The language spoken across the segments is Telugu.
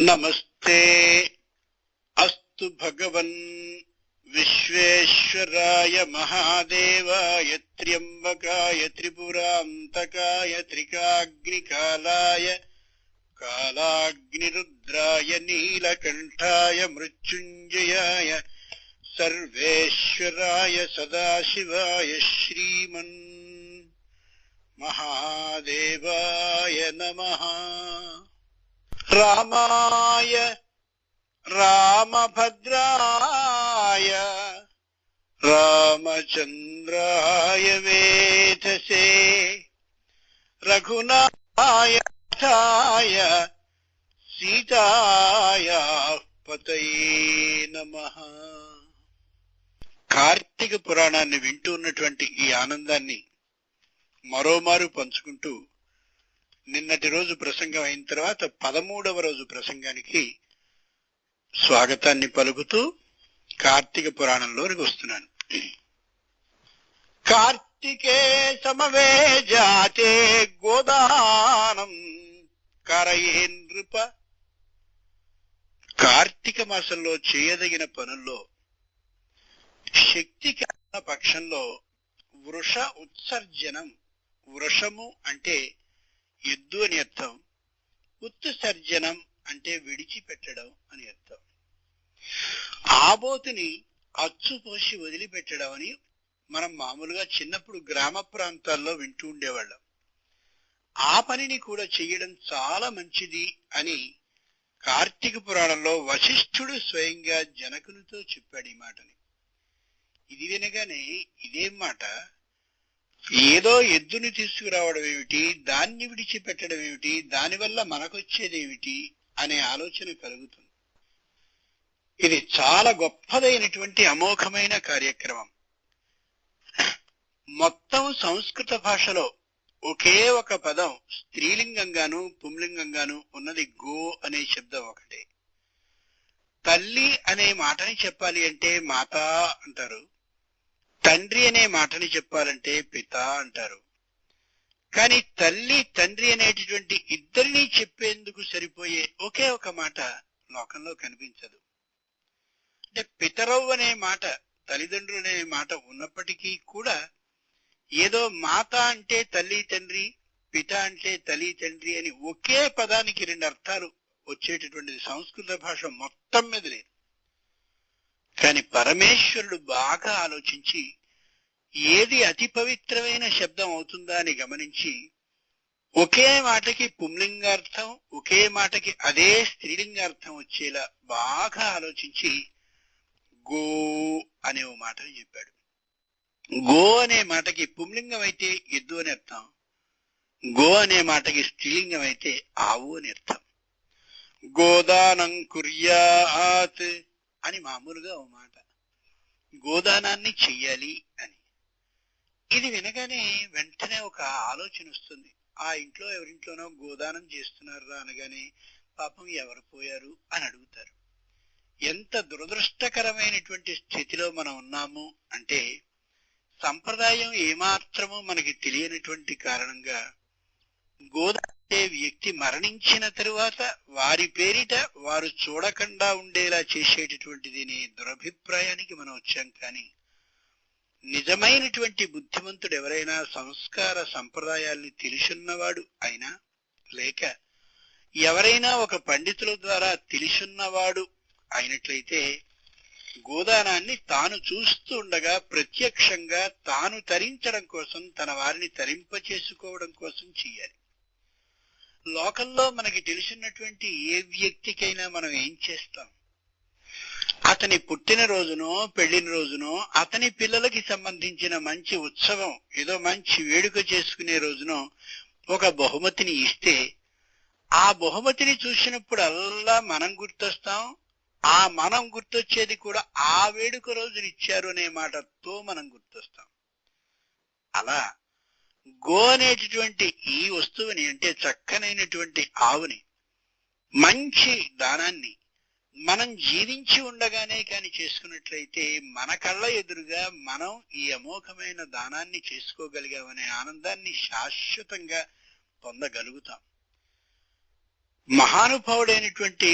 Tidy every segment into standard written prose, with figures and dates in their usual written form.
నమస్తే అస్తు భగవన్ విశ్వేశ్వరాయ మహాదేవాయ త్ర్యంబకాయ త్రిపురాంతకాయ త్రికాగ్నికాలాయ కాలాగ్నిరుద్రాయ నీలకంఠాయ మృత్యుంజయాయ సర్వేశ్వరాయ సదాశివాయ శ్రీమన్ మహాదేవాయ నమః. రామాయ రామభద్రాయ రామచంద్రాయ వేధసే రఘునాథాయ సీతాయా పతయే నమః. కార్తీక పురాణాన్ని వింటూ ఉన్నటువంటి ఈ ఆనందాన్ని మరోమారు పంచుకుంటూ నిన్నటి రోజు ప్రసంగం అయిన తర్వాత 13వ రోజు ప్రసంగానికి స్వాగతాన్ని పలుకుతూ కార్తీక పురాణంలోనికి వస్తున్నాను. కార్తీకే సమవే జాతే గోదానం కరయే నృప. కార్తీక మాసంలో చేయదగిన పనుల్లో శక్తికి అన్న పక్షంలో వృష ఉత్సర్జనం. వృషము అంటే ఎద్దు అని అర్థం, ఉత్సర్జనం అంటే విడిచిపెట్టడం అని అర్థం. ఆబోతుని అచ్చుపోసి వదిలిపెట్టడం అని మనం మామూలుగా చిన్నప్పుడు గ్రామ ప్రాంతాల్లో వింటూ ఉండేవాళ్ళం. ఆ పనిని కూడా చెయ్యడం చాలా మంచిది అని కార్తీక పురాణంలో వశిష్ఠుడు స్వయంగా జనకునితో చెప్పాడు ఈ మాటని. ఇది వినగానే ఇదేం మాట, ఏదో ఎద్దుని తీసుకురావడం ఏమిటి, దాన్ని విడిచిపెట్టడం ఏమిటి, దానివల్ల మనకొచ్చేదేమిటి అనే ఆలోచన కలుగుతుంది. ఇది చాలా గొప్పదైనటువంటి అమోఘమైన కార్యక్రమం. మొత్తం సంస్కృత భాషలో ఒకే ఒక పదం స్త్రీలింగంగాను పుంలింగంగాను ఉన్నది. గో అనే శబ్దం ఒకటే. తల్లి అనే మాటని చెప్పాలి అంటే మాత అంటారు, తండ్రి అనే మాటని చెప్పాలంటే పిత అంటారు. కానీ తల్లి తండ్రి అనేటటువంటి ఇద్దరినీ చెప్పేందుకు సరిపోయే ఒకే ఒక మాట లోకంలో కనిపించదు. అంటే పితరవ్ అనే మాట, తల్లిదండ్రులు అనే మాట ఉన్నప్పటికీ కూడా ఏదో మాత అంటే తల్లి తండ్రి, పిత అంటే తల్లి తండ్రి అని ఒకే పదానికి రెండు అర్థాలు వచ్చేటటువంటిది సంస్కృత భాష మొత్తం మీద లేదు. కానీ పరమేశ్వరుడు బాగా ఆలోచించి ఏది అతి పవిత్రమైన శబ్దం అవుతుందా అని గమనించి ఒకే మాటకి పుంలింగార్థం, ఒకే మాటకి అదే స్త్రీలింగార్థం వచ్చేలా బాగా ఆలోచించి గో అనే ఓ మాటని చెప్పాడు. గో అనే మాటకి పుంలింగం అయితే ఎద్దు అని అర్థం, గో అనే మాటకి స్త్రీలింగం అయితే ఆవు అని అర్థం. గోదానం కుర్యాత్ అని మామూలుగా ఓ మాట, గోదానాన్ని చెయ్యాలి అని. ఇది వినగానే వెంటనే ఒక ఆలోచన వస్తుంది. ఆ ఇంట్లో ఎవరింట్లోనో గోదానం చేస్తున్నారా అనగానే పాపం ఎవరు పోయారు అని అడుగుతారు. ఎంత దురదృష్టకరమైనటువంటి స్థితిలో మనం ఉన్నాము అంటే సంప్రదాయం ఏమాత్రము మనకి తెలియనటువంటి కారణంగా గోదానే వ్యక్తి మరణించిన తరువాత వారి పేరిట వారు చూడకుండా ఉండేలా చేసేటటువంటిది అనే దురభిప్రాయానికి మనం వచ్చాం. కానీ నిజమైనటువంటి బుద్ధిమంతుడు ఎవరైనా, సంస్కార సంప్రదాయాల్ని తెలుసున్నవాడు అయినా, లేక ఎవరైనా ఒక పండితుల ద్వారా తెలుసున్నవాడు అయినట్లయితే గోదానాన్ని తాను చూస్తూ ఉండగా ప్రత్యక్షంగా తాను తరించడం కోసం, తన వారిని తరింప చేసుకోవడం కోసం చెయ్యాలి. లోకంలో మనకి తెలిసినటువంటి ఏ వ్యక్తికైనా మనం ఏం చేస్తాం, అతని పుట్టిన రోజునో పెళ్లిన రోజునో అతని పిల్లలకి సంబంధించిన మంచి ఉత్సవం, ఏదో మంచి వేడుక చేసుకునే రోజునో ఒక బహుమతిని ఇస్తే ఆ బహుమతిని చూసినప్పుడు అల్లా మనం గుర్తొస్తాం. ఆ మనం గుర్తొచ్చేది కూడా ఆ వేడుక రోజున ఇచ్చారు అనే మాటతో మనం గుర్తొస్తాం. అలా గో అనేటటువంటి ఈ వస్తువుని, అంటే చక్కనైనటువంటి ఆవుని, మంచి దానాన్ని మనం జీవించి ఉండగానే కాని చేసుకున్నట్లయితే మన కళ్ళ ఎదురుగా మనం ఈ అమోఘమైన దానాన్ని చేసుకోగలిగామనే ఆనందాన్ని శాశ్వతంగా పొందగలుగుతాం. మహానుభావుడైనటువంటి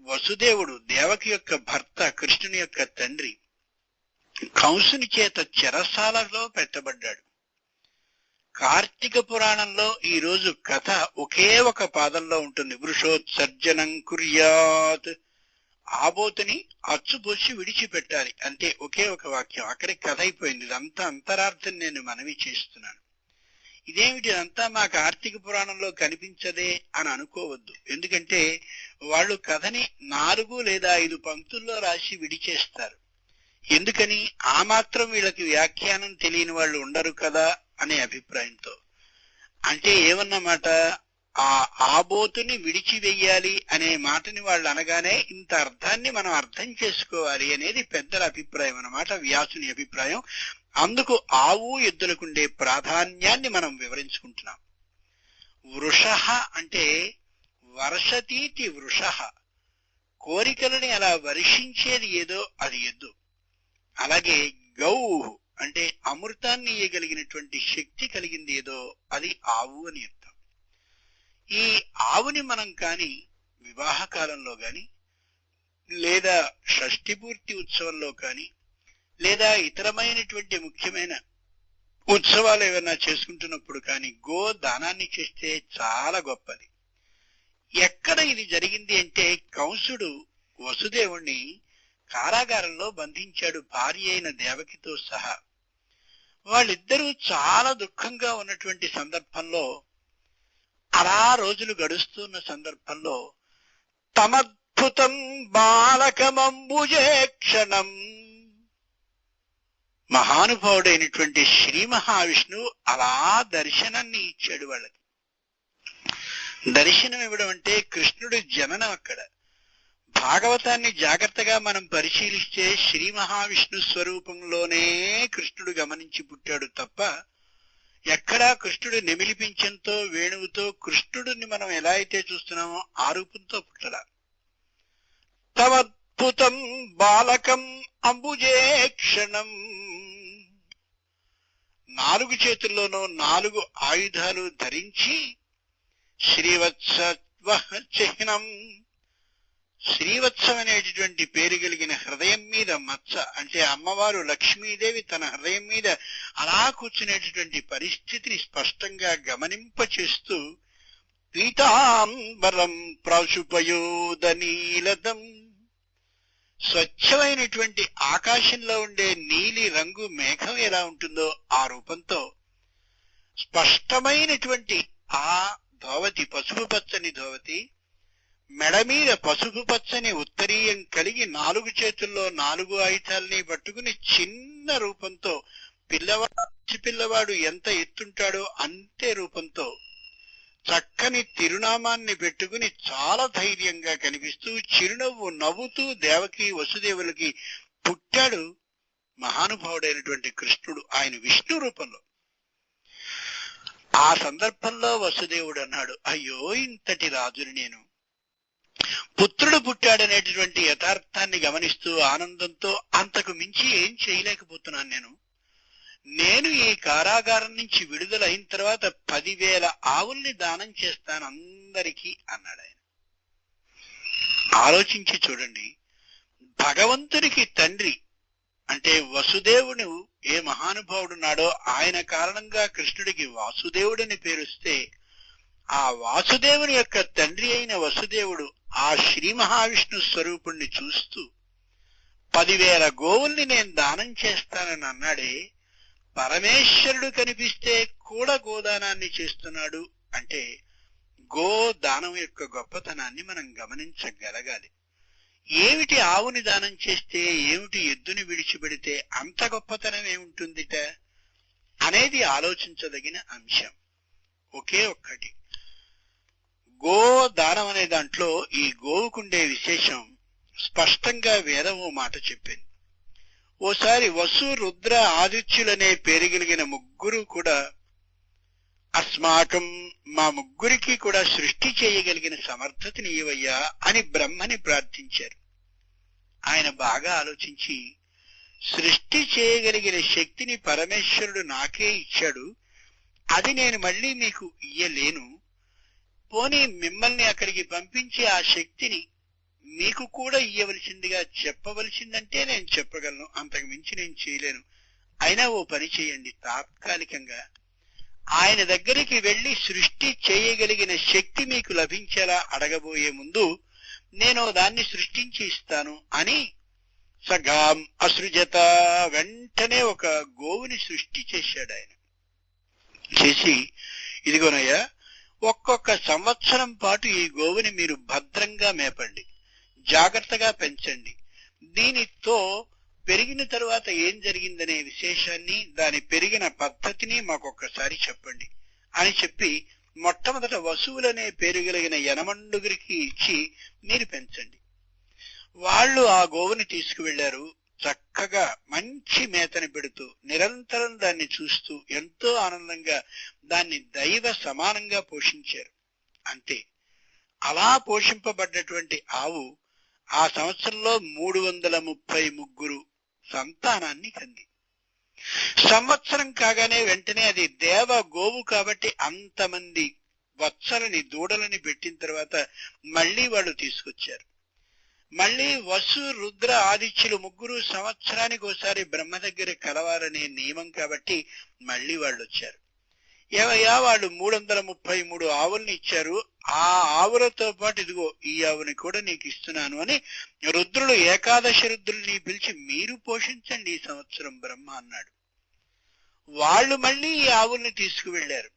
వసుదేవుడు దేవకి యొక్క భర్త, కృష్ణుని యొక్క తండ్రి, కంసుని చేత చెరసాలలో పెట్టబడ్డాడు. కార్తీక పురాణంలో ఈ రోజు కథ ఒకే ఒక పాదంలో ఉంటుంది. వృషోత్సర్జనం కుర్యాత్, ఆబోతుని అచ్చుపోసి విడిచిపెట్టాలి, అంటే ఒకే ఒక వాక్యం. అక్కడికి కథ అయిపోయింది. ఇదంతా అంతరార్థం నేను మనవి చేస్తున్నాను. ఇదేమిటి అంతా మా కార్తీక పురాణంలో కనిపించదే అని అనుకోవద్దు. ఎందుకంటే వాళ్ళు కథని 4 లేదా 5 పంక్తుల్లో రాసి విడిచేస్తారు. ఎందుకని? ఆ మాత్రం వీళ్ళకి వ్యాఖ్యానం తెలియని వాళ్ళు ఉండరు కదా అనే అభిప్రాయంతో. అంటే ఏమన్నమాట, ఆ ఆబోతుని విడిచివెయ్యాలి అనే మాటని వాళ్ళు అనగానే ఇంత అర్థాన్ని మనం అర్థం చేసుకోవాలి అనేది పెద్దల అభిప్రాయం అన్నమాట, వ్యాసుని అభిప్రాయం. అందుకు ఆవు ఎద్దులకుండే ప్రాధాన్యాన్ని మనం వివరించుకుంటున్నాం. వృష అంటే వర్షతీతి వృష, కోరికలని అలా వర్షించేది ఏదో అది ఎద్దు. అలాగే గౌ అంటే అమృతాన్ని ఇయ్యగలిగినటువంటి శక్తి కలిగింది ఏదో అది ఆవు అని అర్థం. ఈ ఆవుని మనం కాని వివాహ కాలంలో గాని, లేదా షష్ఠి పూర్తి ఉత్సవంలో కాని, లేదా ఇతరమైనటువంటి ముఖ్యమైన ఉత్సవాలు ఏమైనా చేసుకుంటున్నప్పుడు కానీ గో దానాన్ని చేస్తే చాలా గొప్పది. ఎక్కడ ఇది జరిగింది అంటే, కంసుడు వసుదేవుణ్ణి కారాగారంలో బంధించాడు, భార్య అయిన దేవకితో సహా. వాళ్ళిద్దరూ చాలా దుఃఖంగా ఉన్నటువంటి సందర్భంలో, అలా రోజులు గడుస్తున్న సందర్భంలో, తమద్భుతం బాలకమంబుజే క్షణం, మహానుభావుడైనటువంటి శ్రీ మహావిష్ణువు అలా దర్శనాన్ని ఇచ్చాడు వాళ్ళకి. దర్శనం ఇవ్వడం అంటే కృష్ణుడి జననం అక్కడ. భాగవతాన్ని జాగ్రత్తగా మనం పరిశీలిస్తే శ్రీ మహావిష్ణు స్వరూపంలోనే కృష్ణుడు గమనించి పుట్టాడు తప్ప, ఎక్కడా కృష్ణుడు నెమిలిపించంతో వేణువుతో కృష్ణుడిని మనం ఎలా అయితే చూస్తున్నామో ఆ రూపంతో పుట్టడా. తమద్భుతం బాలకం అంబుజే క్షణం, 4 చేతుల్లోనూ 4 ఆయుధాలు ధరించి శ్రీవత్స చిహ్నం, శ్రీవత్సం అనేటటువంటి పేరు కలిగిన హృదయం మీద మచ్చ, అంటే అమ్మవారు లక్ష్మీదేవి తన హృదయం మీద అలా కూర్చునేటటువంటి పరిస్థితిని స్పష్టంగా గమనింపచేస్తూ, పీతాంబరం ప్రాశుపయోదనీలదం, స్వచ్ఛమైనటువంటి ఆకాశంలో ఉండే నీలి రంగు మేఘం ఎలా ఉంటుందో ఆ రూపంతో స్పష్టమైనటువంటి ఆ ధోవతి, పసుపు పచ్చని ధోవతి, మెడ మీద పసుపు పచ్చని ఉత్తరీయం కలిగి 4 చేతుల్లో 4 ఆయుధాలని పట్టుకుని చిన్న రూపంతో, పిల్లవాడు ఎంత ఎత్తుంటాడో అంతే రూపంతో చక్కని తిరునామాన్ని పెట్టుకుని చాలా ధైర్యంగా కనిపిస్తూ చిరునవ్వు నవ్వుతూ దేవకి వసుదేవులకి పుట్టాడు మహానుభావుడైనటువంటి కృష్ణుడు, ఆయన విష్ణు రూపంలో. ఆ సందర్భంలో వసుదేవుడు అన్నాడు, అయ్యో ఇంతటి రాజుని నేను, పుత్రుడు పుట్టాడనేటటువంటి యథార్థాన్ని గమనిస్తూ ఆనందంతో అంతకు మించి ఏం చేయలేకపోతున్నాను నేను ఈ కారాగారం నుంచి విడుదలైన తర్వాత 10,000 ఆవుల్ని దానం చేస్తాను అందరికీ అన్నాడు ఆయన. ఆలోచించి చూడండి, భగవంతునికి తండ్రి అంటే వసుదేవుడు ఏ మహానుభావుడున్నాడో ఆయన కారణంగా కృష్ణుడికి వాసుదేవుడని పేరుస్తే, ఆ వాసుదేవుని యొక్క తండ్రి అయిన వసుదేవుడు ఆ శ్రీ మహావిష్ణు స్వరూపుణ్ణి చూస్తూ 10,000 గోవుల్ని నేను దానం చేస్తానని అన్నాడే, పరమేశ్వరుడు కనిపిస్తే కూడా గోదానాన్ని చేస్తున్నాడు అంటే గోదానం యొక్క గొప్పతనాన్ని మనం గమనించగలగాలి. ఏమిటి ఆవుని దానం చేస్తే, ఏమిటి ఎద్దుని విడిచిపెడితే అంత గొప్పతనం ఏముంటుందిట అనేది ఆలోచించదగిన అంశం. ఒకే ఒక్కటి, గోదానం అనే దాంట్లో ఈ గోవుకుండే విశేషం స్పష్టంగా వేదం ఓ మాట చెప్పింది. ఓసారి వసు, రుద్ర, ఆదిత్యులనే పేరు కలిగిన ముగ్గురు కూడా అస్మాకం, మా ముగ్గురికి కూడా సృష్టి చేయగలిగిన సమర్థతని ఇవ్వయ్యా అని బ్రహ్మని ప్రార్థించారు. ఆయన బాగా ఆలోచించి, సృష్టి చేయగలిగిన శక్తిని పరమేశ్వరుడు నాకే ఇచ్చాడు, అది నేను మళ్ళీ మీకు ఇయ్యలేను, పోనీ మిమ్మల్ని అక్కడికి పంపించి ఆ శక్తిని మీకు కూడా ఇయ్యవలసిందిగా చెప్పవలసిందంటే నేను చెప్పగలను, అంతకు మించి నేను చేయలేను. అయినా ఓ పని చేయండి, తాత్కాలికంగా ఆయన దగ్గరికి వెళ్లి సృష్టి చేయగలిగిన శక్తి మీకు లభించేలా అడగబోయే ముందు నేను దాన్ని సృష్టించి ఇస్తాను అని సగాం అసృజత, వెంటనే ఒక గోవుని సృష్టి చేశాడు ఆయన. చేసి, ఇదిగోనయ్యా, ఒక్కొక్క సంవత్సరం పాటు ఈ గోవుని మీరు భద్రంగా మేపండి, జాగ్రత్తగా పెంచండి. దీనితో పెరిగిన తరువాత ఏం జరిగిందనే విశేషాన్ని, దాని పెరిగిన పద్ధతిని మాకొక్కసారి చెప్పండి అని చెప్పి మొట్టమొదట వసువులనే పేరు కలిగిన యనమండుగురికి ఇచ్చి మీరు పెంచండి. వాళ్ళు ఆ గోవుని తీసుకువెళ్లారు. చక్కగా మంచి మేతని పెడుతూ నిరంతరం దాన్ని చూస్తూ ఎంతో ఆనందంగా దాన్ని దైవ సమానంగా పోషించారు. అంతే, అలా పోషింపబడ్డటువంటి ఆవు ఆ సంవత్సరంలో 333 సంతానాన్ని కంది. సంవత్సరం కాగానే వెంటనే అది దేవ గోవు కాబట్టి అంతమంది వత్సలని దూడలని పెట్టిన తర్వాత మళ్ళీ వాళ్ళు తీసుకొచ్చారు. మళ్ళీ వసు రుద్ర ఆదిత్యులు ముగ్గురు సంవత్సరానికి ఒకసారి బ్రహ్మ దగ్గర కలవాలనే నియమం కాబట్టి మళ్ళీ వాళ్ళు వచ్చారు. ఏవయ్యా, వాళ్ళు 333 ఆవుల్ని ఇచ్చారు, ఆ ఆవులతో పాటు ఇదిగో ఈ ఆవుని కూడా నీకు ఇస్తున్నాను అని రుద్రులు ఏకాదశి రుద్రుల్ని పిలిచి మీరు పోషించండి ఈ సంవత్సరం బ్రహ్మ అన్నాడు. వాళ్ళు మళ్ళీ ఈ ఆవుల్ని తీసుకువెళ్లారు.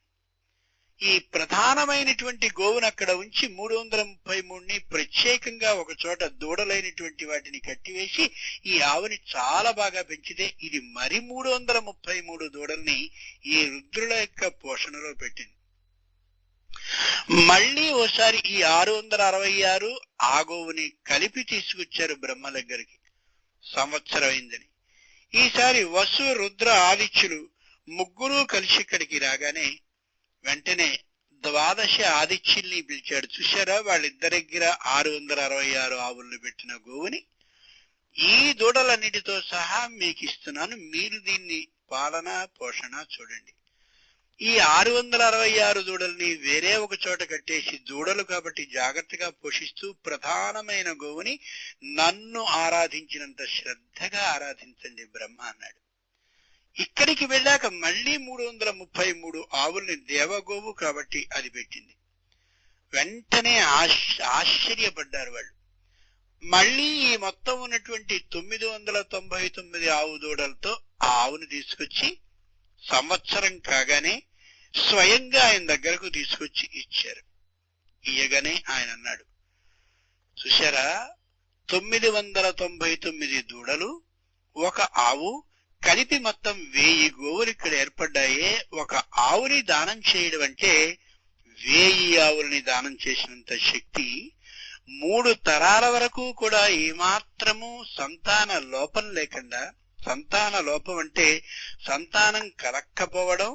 ఈ ప్రధానమైనటువంటి గోవును అక్కడ ఉంచి 333ని ప్రత్యేకంగా ఒక చోట దూడలైనటువంటి వాటిని కట్టివేసి ఈ ఆవుని చాలా బాగా పెంచితే ఇది మరి 333 దూడల్ని ఈ రుద్రుల యొక్క పోషణలో పెట్టింది. మళ్ళీ ఓసారి ఈ 666 ఆ గోవుని కలిపి తీసుకొచ్చారు బ్రహ్మ దగ్గరికి, సంవత్సరం అయిందని. ఈసారి వసు రుద్ర ఆదిత్యులు ముగ్గురు కలిసి ఇక్కడికి రాగానే వెంటనే 12 ఆదిత్యుల్ని పిలిచాడు. చూశారా, వాళ్ళిద్దరి దగ్గర 666 ఆవుల్ని పెట్టిన గోవుని ఈ దూడలన్నిటితో సహా మీకు ఇస్తున్నాను, మీరు దీన్ని పాలన పోషణ చూడండి. ఈ 666 దూడల్ని వేరే ఒక చోట కట్టేసి, దూడలు కాబట్టి జాగ్రత్తగా పోషిస్తూ ప్రధానమైన గోవుని నన్ను ఆరాధించినంత శ్రద్ధగా ఆరాధించండి బ్రహ్మ అన్నాడు. ఇక్కడికి వెళ్ళాక మళ్ళీ 333 ఆవుల్ని దేవగోవు కాబట్టి అది పెట్టింది. వెంటనే ఆశ్చర్యపడ్డారు వాళ్ళు. మళ్ళీ ఈ మొత్తం ఉన్నటువంటి 999 ఆవు దూడలతో ఆ ఆవుని తీసుకొచ్చి సంవత్సరం కాగానే స్వయంగా ఆయన దగ్గరకు తీసుకొచ్చి ఇచ్చారు. ఇయ్యగానే ఆయన అన్నాడు, చూశారా, 999 దూడలు, ఒక ఆవు కలిపి మొత్తం 1000 గోవులు ఇక్కడ ఏర్పడ్డాయే. ఒక ఆవుని దానం చేయడం అంటే 1000 ఆవుల్ని దానం చేసినంత శక్తి. 3 తరాల వరకు కూడా ఏమాత్రము సంతాన లోపం లేకుండా, సంతాన లోపం అంటే సంతానం కలక్కపోవడం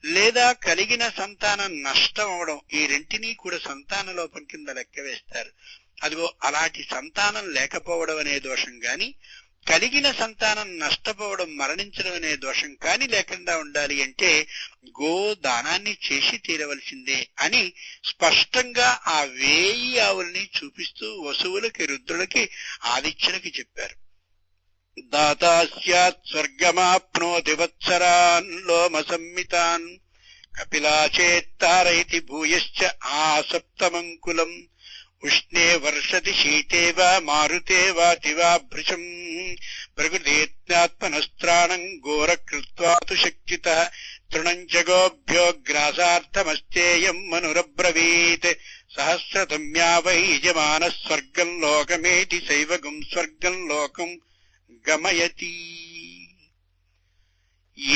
లేదా కలిగిన సంతానం నష్టం అవడం, ఈ రెంటినీ కూడా సంతాన లోపం కింద లెక్క వేస్తారు. అదిగో అలాంటి సంతానం లేకపోవడం అనే దోషం గాని, కలిగిన సంతానం నష్టపోవడం మరణించడం అనే దోషం కాని లేకుండా ఉండాలి అంటే గోదానాన్ని చేసి తీరవలసిందే అని స్పష్టంగా ఆ 1000 ఆవుల్ని చూపిస్తూ వసువులకి రుద్రులకి ఆదిత్యులకి చెప్పారు. దాతాస్యాత్ స్వర్గమాప్నోతి వత్సరాన్ లోమ సంమితాన్ కపిలాచేత్తారైతి భూయశ్చ ఆసప్తమంకులం ఉష్ణే వర్షతి శీతే వా మారుతే వాతి వా భృశం ప్రకృతేత్నాత్మనస్త్రాణం ఘోరకృత్వాతు శక్తితః తృణం చ గోభ్యో గ్రాసార్థమస్తేయం మనురబ్రవీత్ సహస్రతమ్యా వై యజమానః స్వర్గం లోకమేతి సైవగం స్వర్గం లోకం గమయతి.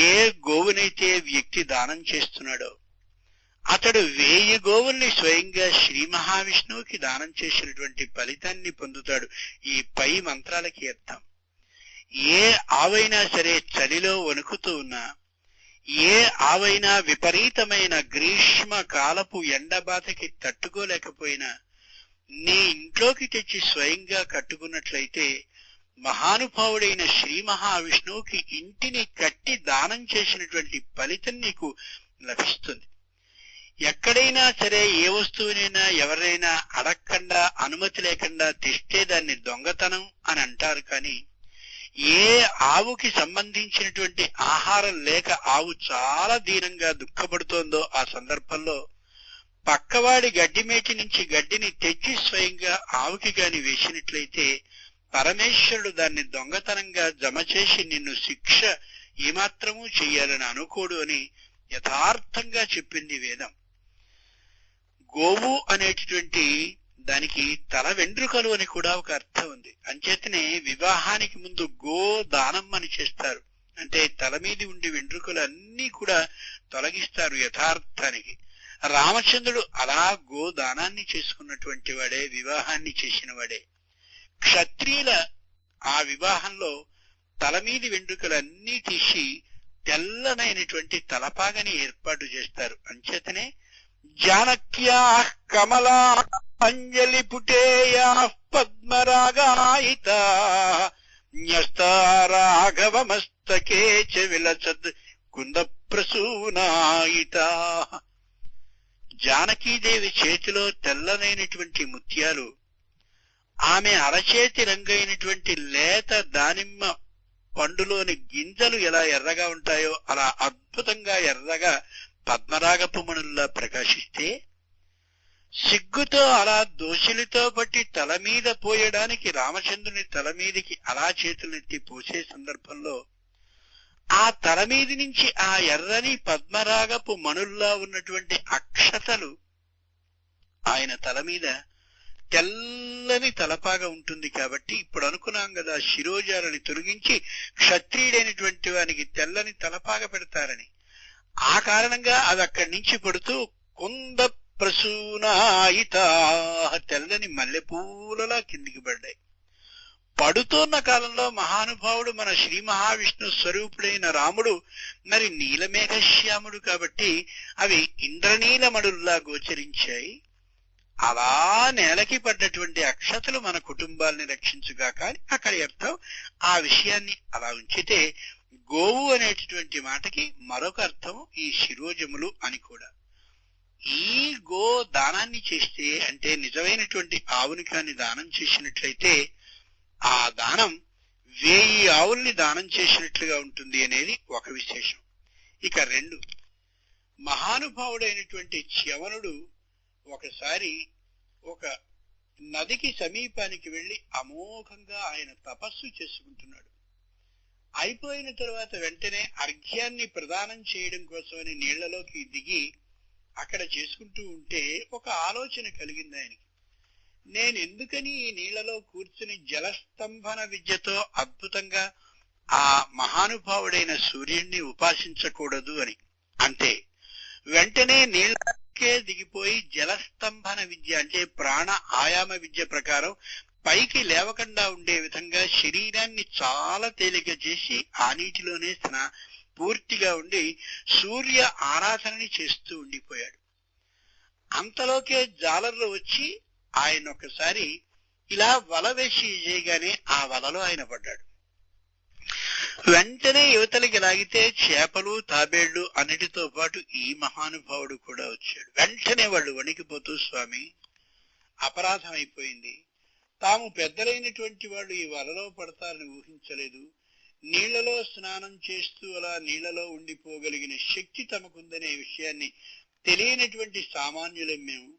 ఏ గోవునైతే వ్యక్తి దానం చేస్తున్నాడో అతడు 1000 గోవుల్ని స్వయంగా శ్రీ మహావిష్ణువుకి దానం చేసినటువంటి ఫలితాన్ని పొందుతాడు. ఈ పై మంత్రాలకి అర్థం. ఏ ఆవైనా సరే చలిలో వణుకుతూ ఉన్నా, ఏ ఆవైనా విపరీతమైన గ్రీష్మ కాలపు ఎండబాతకి తట్టుకోలేకపోయినా నీ ఇంట్లోకి తెచ్చి స్వయంగా కట్టుకున్నట్లయితే మహానుభావుడైన శ్రీ మహావిష్ణువుకి ఇంటిని కట్టి దానం చేసినటువంటి ఫలితం నీకు లభిస్తుంది. ఎక్కడైనా సరే ఏ వస్తువునైనా ఎవరైనా అడగకుండా అనుమతి లేకుండా తెస్తే దాన్ని దొంగతనం అని అంటారు. కానీ ఏ ఆవుకి సంబంధించినటువంటి ఆహారం లేక ఆవు చాలా దీనంగా దుఃఖపడుతోందో ఆ సందర్భంలో పక్కవాడి గడ్డి మేటి నుంచి గడ్డిని తెచ్చి స్వయంగా ఆవుకి గాని వేసినట్లయితే పరమేశ్వరుడు దాన్ని దొంగతనంగా జమ చేసి నిన్ను శిక్ష ఏమాత్రమూ చెయ్యాలని అనుకోడు అని యథార్థంగా చెప్పింది వేదం. గోవు అనేటటువంటి దానికి తల వెంట్రుకలు అని కూడా ఒక అర్థం ఉంది. అంచేతనే వివాహానికి ముందు గో దానం అని చేస్తారు. అంటే తల మీది ఉండి వెంట్రుకలు అన్నీ కూడా తొలగిస్తారు యథార్థానికి. రామచంద్రుడు అలా గో దానాన్ని చేసుకున్నటువంటి వాడే, వివాహాన్ని చేసిన వాడే. క్షత్రియుల ఆ వివాహంలో తల మీది వెంట్రుకలన్నీ తీసి తెల్లనైనటువంటి తలపాగని ఏర్పాటు చేస్తారు. అంచేతనే జానక్యా కమలా అంజలి పుటేయా పద్మరాగాయిత న్యస్తారాఘవమస్తకే చ విలసద్ కుంద ప్రసూనాయిత. జానకీదేవి చేతిలో తెల్లనైనటువంటి ముత్యాలు, ఆమె అరచేతి రంగైనటువంటి లేత దానిమ్మ పండులోని గింజలు ఎలా ఎర్రగా ఉంటాయో అలా అద్భుతంగా ఎర్రగా పద్మరాగపు మణుల్లా ప్రకాశిస్తే, సిగ్గుతో అలా దోషులతో బట్టి తల మీద పోయడానికి రామచంద్రుని తల మీదికి అలా చేతులెత్తి పోసే సందర్భంలో ఆ తల మీది నుంచి ఆ ఎర్రని పద్మరాగపు మణుల్లా ఉన్నటువంటి అక్షతలు ఆయన తల మీద తెల్లని తలపాగా ఉంటుంది. కాబట్టి ఇప్పుడు అనుకున్నాం కదా, శిరోజాలని తొలగించి క్షత్రియుడైనటువంటి వానికి తెల్లని తలపాగా పెడతారని. ఆ కారణంగా అది అక్కడి నుంచి పడుతూ కుంద ప్రసూనాయిత, తెల్లని మల్లెపూలలా కిందికి పడ్డాయి. పడుతోన్న కాలంలో మహానుభావుడు మన శ్రీ మహావిష్ణు స్వరూపుడైన రాముడు మరి నీలమేఘశ్యాముడు కాబట్టి అవి ఇంద్రనీలమడుల్లా గోచరించాయి. అలా నేలకి పడ్డటువంటి అక్షతలు మన కుటుంబాల్ని రక్షించుగా. కానీ అక్కడి అర్థం ఆ విషయాన్ని అలా ఉంచితే గోవు అనేటటువంటి మాటకి మరొక అర్థం ఈ శిరోజములు అని కూడా. ఈ గో దానాన్ని చేస్తే అంటే నిజమైనటువంటి ఆవుని కాని దానం చేసినట్లయితే ఆ దానం 1000 ఆవుల్ని దానం చేసినట్లుగా ఉంటుంది అనేది ఒక విశేషం. ఇక 2, మహానుభావుడైనటువంటి చ్యవనుడు ఒకసారి ఒక నదికి సమీపానికి వెళ్లి అమోఘంగా ఆయన తపస్సు చేసుకుంటున్నాడు. అయిపోయిన తర్వాత వెంటనే అర్ఘ్యాన్ని ప్రదానం చేయడం కోసమని నీళ్లలోకి దిగి అక్కడ చేసుకుంటూ ఉంటే ఒక ఆలోచన కలిగింది ఆయనకి. నేను ఎందుకని ఈ నీళ్లలో కూర్చుని జలస్తంభన విద్యతో అద్భుతంగా ఆ మహానుభావుడైన సూర్యుడిని ఉపాసించకూడదు అని. అంటే వెంటనే నీళ్ళకే దిగిపోయి జలస్తంభన విద్య అంటే ప్రాణ ఆయామ విద్య ప్రకారం పైకి లేవకుండా ఉండే విధంగా శరీరాన్ని చాలా తేలిక చేసి ఆ నీటిలోనే పూర్తిగా ఉండి సూర్య ఆరాధనని చేస్తూ ఉండిపోయాడు. అంతలోకే జాలర్లు వచ్చి ఆయన ఒకసారి ఇలా వల వేసి చేయగానే ఆ వలలో ఆయన పడ్డాడు. వెంటనే యువతలకి లాగితే చేపలు తాబేళ్లు అన్నిటితో పాటు ఈ మహానుభావుడు కూడా వచ్చాడు. వెంటనే వాళ్ళు వణికిపోతూ, స్వామి అపరాధం అయిపోయింది, తాము పెద్దలైనటువంటి వాళ్ళు ఈ వలలో పడతారని ఊహించలేదు, నీళ్లలో స్నానం చేస్తూ అలా నీళ్లలో ఉండిపోగలిగిన శక్తి తమకుందనే విషయాన్ని తెలియనటువంటి సామాన్యులం మేము,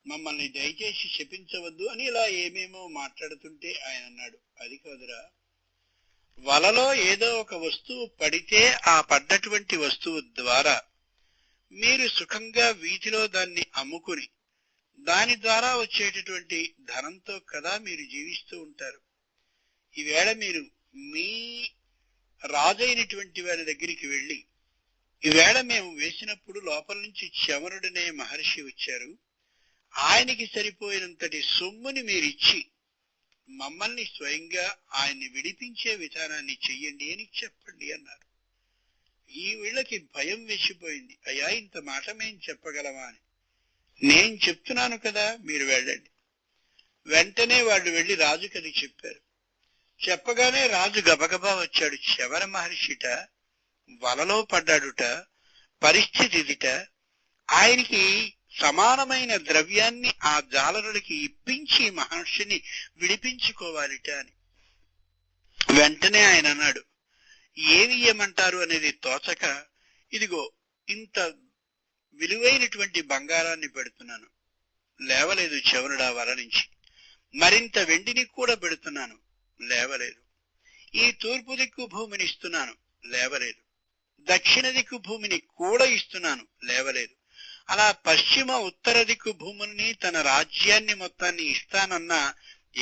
మమ్మల్ని దయచేసి శపించవద్దు అని ఇలా ఏమేమో మాట్లాడుతుంటే ఆయన అన్నాడు, అది కాదురా, వలలో ఏదో ఒక వస్తువు పడితే ఆ పడ్డటువంటి వస్తువు ద్వారా మీరు సుఖంగా వీధిలో దాన్ని అమ్ముకుని దాని ద్వారా వచ్చేటటువంటి ధనంతో కదా మీరు జీవిస్తూ ఉంటారు. ఈవేళ మీరు మీ రాజైనటువంటి వారి దగ్గరికి వెళ్ళి, ఈవేళ మేము వేసినప్పుడు లోపల నుంచి చ్యవనుడనే మహర్షి వచ్చారు, ఆయనకి సరిపోయినంతటి సొమ్ముని మీరిచ్చి మమ్మల్ని స్వయంగా ఆయన్ని విడిపించే విధానాన్ని చెయ్యండి అని చెప్పండి అన్నారు. ఈ వీళ్ళకి భయం వేసిపోయింది. అయ్యా, ఇంత మాట మేం చెప్పగలమా అని. నేను చెప్తున్నాను కదా, మీరు వెళ్ళండి. వెంటనే వాళ్ళు వెళ్లి రాజుకి అది చెప్పారు. చెప్పగానే రాజు గబగబా వచ్చాడు. చ్యవన మహర్షిట వలలో పడ్డాడుట, పరిస్థితి ఇదిట, ఆయనకి సమానమైన ద్రవ్యాన్ని ఆ జాలరుడికి ఇప్పించి మహర్షిని విడిపించుకోవాలిట అని. వెంటనే ఆయన అన్నాడు, ఏమి ఇయ్యమంటారు అనేది తోచక, ఇదిగో ఇంత విలువైనటువంటి బంగారాన్ని పెడుతున్నాను, లేవలేదు చవనుడా వల నుంచి. మరింత వెండిని కూడా పెడుతున్నాను, లేవలేదు. ఈ తూర్పు దిక్కు భూమిని ఇస్తున్నాను, లేవలేదు. దక్షిణ దిక్కు భూమిని కూడా ఇస్తున్నాను, లేవలేదు. అలా పశ్చిమ ఉత్తర దిక్కు భూముల్ని, తన రాజ్యాన్ని మొత్తాన్ని ఇస్తానన్నా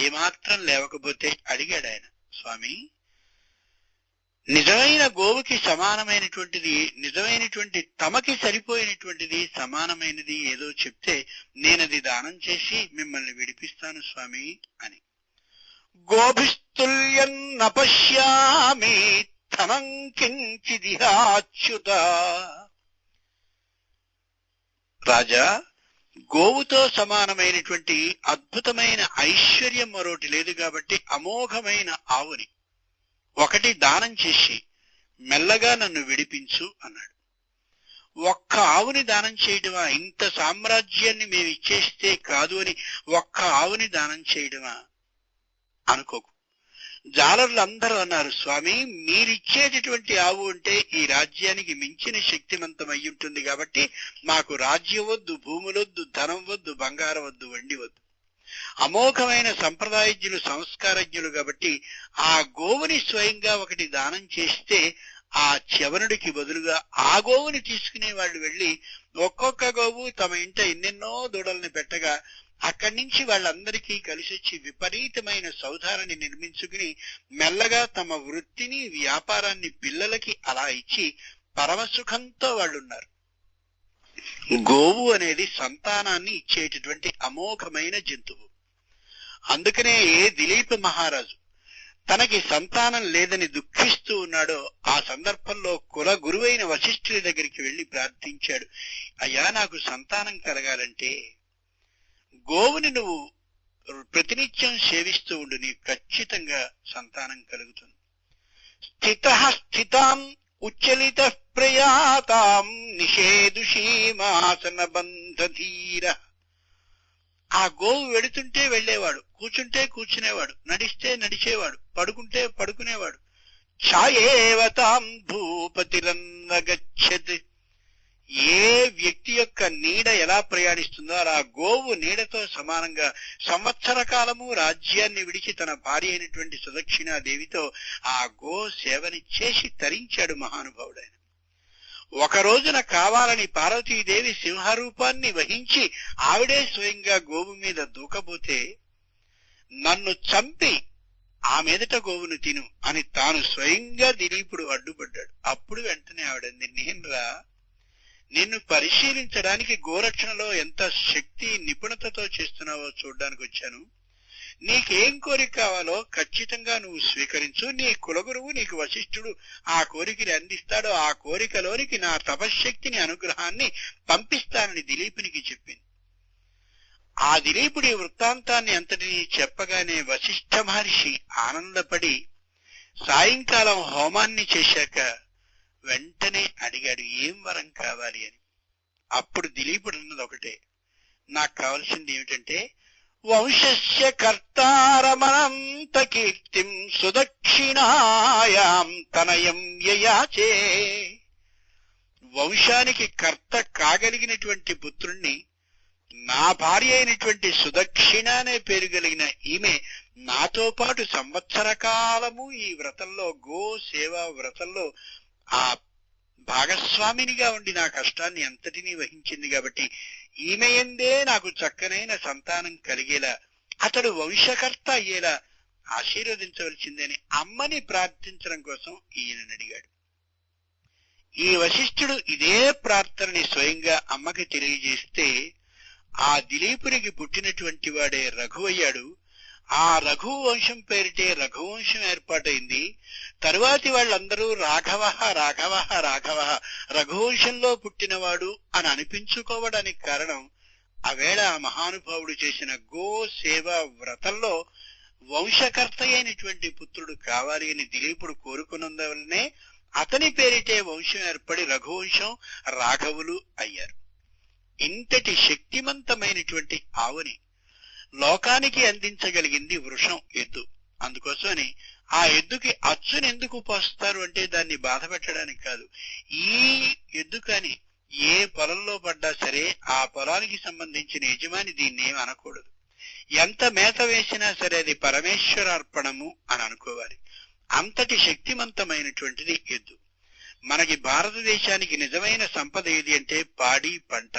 ఏమాత్రం లేవకపోతే అడిగాడు ఆయన, స్వామి, నిజమైన గోవుకి సమానమైనటువంటిది, నిజమైనటువంటి తమకి సరిపోయినటువంటిది, సమానమైనది ఏదో చెప్తే నేనది దానం చేసి మిమ్మల్ని విడిపిస్తాను స్వామి అని. గోభిస్తుల్యం నపశ్యామి ధనం కించిదిహాచ్యుత. రాజా, గోవుతో సమానమైనటువంటి అద్భుతమైన ఐశ్వర్యం మరోటి లేదు కాబట్టి అమోఘమైన ఆవుని ఒకటి దానం చేసి మెల్లగా నన్ను విడిపించు అన్నాడు. ఒక్క ఆవుని దానం చేయడమా? ఇంత సామ్రాజ్యాన్ని మేము ఇచ్చేస్తే కాదు అని ఒక్క ఆవుని దానం చేయడమా అనుకోకు. జాలర్లందరూ అన్నారు, స్వామి, మీరిచ్చేటటువంటి ఆవు అంటే ఈ రాజ్యానికి మించిన శక్తిమంతం అయి ఉంటుంది కాబట్టి మాకు రాజ్యం వద్దు, భూములొద్దు, ధనం వద్దు, బంగారం వద్దు, వెండి వద్దు. అమోఘమైన సంప్రదాయజ్ఞులు, సంస్కారజ్ఞులు కాబట్టి ఆ గోవుని స్వయంగా ఒకటి దానం చేస్తే ఆ చవనుడికి బదులుగా ఆ గోవుని తీసుకునే వాళ్ళు వెళ్లి ఒక్కొక్క గోవు తమ ఇంట ఎన్నెన్నో దూడల్ని పెట్టగా అక్కడి నుంచి వాళ్ళందరికీ కలిసి వచ్చి విపరీతమైన సౌధారాన్ని నిర్మించుకుని మెల్లగా తమ వృత్తిని, వ్యాపారాన్ని పిల్లలకి అలా ఇచ్చి పరమసుఖంతో వాళ్ళున్నారు. గోవు అనేది సంతానాన్ని ఇచ్చేటటువంటి అమోఘమైన జంతువు. అందుకనే దిలీప మహారాజు తనకి సంతానం లేదని దుఃఖిస్తూ ఉన్నాడో ఆ సందర్భంలో కుల గురువైన వశిష్ఠుడి దగ్గరికి వెళ్లి ప్రార్థించాడు, అయ్యా, నాకు సంతానం కలగాలంటే గోవుని నువ్వు ప్రతినిత్యం సేవిస్తూ ఉండు, నీకు ఖచ్చితంగా సంతానం కలుగుతుంది. స్థితాం ఉచ్చలిత ప్రయాతాం నిషేదుషీమాసన బంధధీర. ఆ గోవు వెడుతుంటే వెళ్లేవాడు, కూర్చుంటే కూర్చునేవాడు, నడిస్తే నడిచేవాడు, పడుకుంటే పడుకునేవాడు. ఛాయేవతాం భూపతిరన్నగచ్చత్. ఏ వ్యక్తి యొక్క నీడ ఎలా ప్రయాణిస్తుందో అలా గోవు నీడతో సమానంగా సంవత్సర కాలము రాజ్యాన్ని విడిచి తన భార్య అయినటువంటి సుదక్షిణాదేవితో ఆ గో సేవని చేసి తరించాడు మహానుభావుడైన. ఒక రోజున కావాలని పార్వతీదేవి సింహరూపాన్ని వహించి ఆవిడే స్వయంగా గోవు మీద దూకబోతే నన్ను చంపి ఆ మీదట గోవును తిను అని తాను స్వయంగా దిలీపుడు అడ్డుపడ్డాడు. అప్పుడు వెంటనే ఆవిడంది, నేనురా, నిన్ను పరిశీలించడానికి గోరక్షణలో ఎంత శక్తి నిపుణతతో చేస్తున్నావో చూడ్డానికి వచ్చాను. నీకేం కోరిక కావాలో ఖచ్చితంగా నువ్వు స్వీకరించు. నీ కులగురువు నీకు వశిష్ఠుడు ఆ కోరికని అందిస్తాడో ఆ కోరికలోనికి నా తపశ్శక్తిని, అనుగ్రహాన్ని పంపిస్తానని దిలీపునికి చెప్పింది. ఆ దిలీపుడి వృత్తాంతాన్ని అంతటినీ చెప్పగానే వశిష్ఠ మహర్షి ఆనందపడి సాయంకాలం హోమాన్ని చేశాక వెంటనే అడిగాడు, ఏం వరం కావాలి అని. అప్పుడు దిలీపుడు అన్నది ఒకటే, నాకు కావలసింది ఏమిటంటే వంశస్య కర్తారమనంత కీర్తిం సుదక్షిణాయాం తనయం యయాచే. వంశానికి కర్త కాగలిగినటువంటి పుత్రుణ్ణి, నా భార్య అయినటువంటి సుదక్షిణ అనే పేరు కలిగిన ఈమె నాతో పాటు సంవత్సర కాలము ఈ వ్రతంలో, గో సేవా వ్రతంలో ఆ భాగస్వామినిగా ఉండి నా కష్టాన్ని అంతటినీ వహించింది కాబట్టి ఈమె ఎందే నాకు చక్కనైన సంతానం కలిగేలా, అతడు వంశకర్త అయ్యేలా ఆశీర్వదించవలసిందని అమ్మని ప్రార్థించడం కోసం ఈయనని అడిగాడు. ఈ వశిష్ఠుడు ఇదే ప్రార్థనని స్వయంగా అమ్మకి తెలియజేస్తే ఆ దిలీపునికి పుట్టినటువంటి వాడే రఘు అయ్యాడు. ఆ రఘు వంశం పేరిటే రఘువంశం ఏర్పాటైంది. తరువాతి వాళ్ళందరూ రాఘవ రాఘవ రాఘవ, రఘువంశంలో పుట్టినవాడు అని అనిపించుకోవడానికి కారణం ఆవేళ ఆ మహానుభావుడు చేసిన గో సేవ వ్రతంలో వంశకర్త అయినటువంటి పుత్రుడు కావాలి అని దిలీపుడు కోరుకున్నందువల్లనే అతని పేరిటే వంశం ఏర్పడి రఘువంశం, రాఘవులు అయ్యారు. ఇంతటి శక్తివంతమైనటువంటి ఆవుని లోకానికి అందించగలిగింది వృషం, ఎద్దు. అందుకోసమని ఆ ఎద్దుకి అచ్చునెందుకు పోస్తారు అంటే దాన్ని బాధ పెట్టడానికి కాదు. ఈ ఎద్దు కాని ఏ పొలంలో పడ్డా సరే ఆ పొలానికి సంబంధించిన యజమాని దీన్ని ఏమి అనకూడదు. ఎంత మేత వేసినా సరే అది పరమేశ్వరార్పణము అని అనుకోవాలి. అంతటి శక్తివంతమైనటువంటిది ఎద్దు. మనకి భారతదేశానికి నిజమైన సంపద ఏది అంటే పాడి, పంట.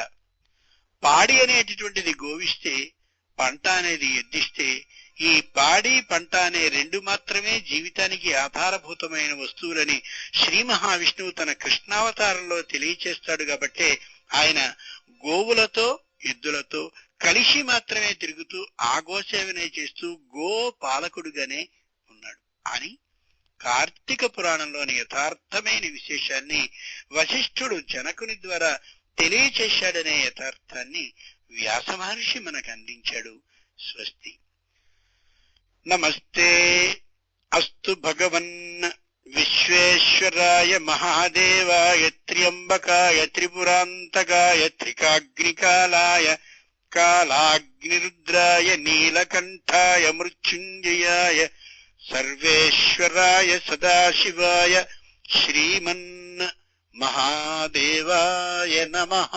పాడి అనేటటువంటిది గోవిస్తే, పంట అనేది ఎద్దిస్తే, ఈ పాడి పంట అనే రెండు మాత్రమే జీవితానికి ఆధారభూతమైన వస్తువులని శ్రీ మహావిష్ణువు తన కృష్ణావతారంలో తెలియచేస్తాడు. కాబట్టి ఆయన గోవులతో ఎద్దులతో కలిసి మాత్రమే తిరుగుతూ ఆ గోసేవనే చేస్తూ గో పాలకుడుగానే ఉన్నాడు అని కార్తీక పురాణంలోని యథార్థమైన విశేషాన్ని వశిష్ఠుడు జనకుని ద్వారా తెలియచేశాడనే యథార్థాన్ని వ్యాస మహర్షి మనకు అందించాడు. స్వస్తి. నమస్తే అస్తు భగవన్ విశ్వేశ్వరాయ మహాదేవాయ త్ర్యంబకాయ త్రిపురాంతకాయ త్రికాగ్నికాలాయ కాలాగ్నిరుద్రాయ నీలకంఠాయ మృత్యుంజయాయ సర్వేశ్వరాయ సదాశివాయ శ్రీమన్ మహాదేవాయ నమః.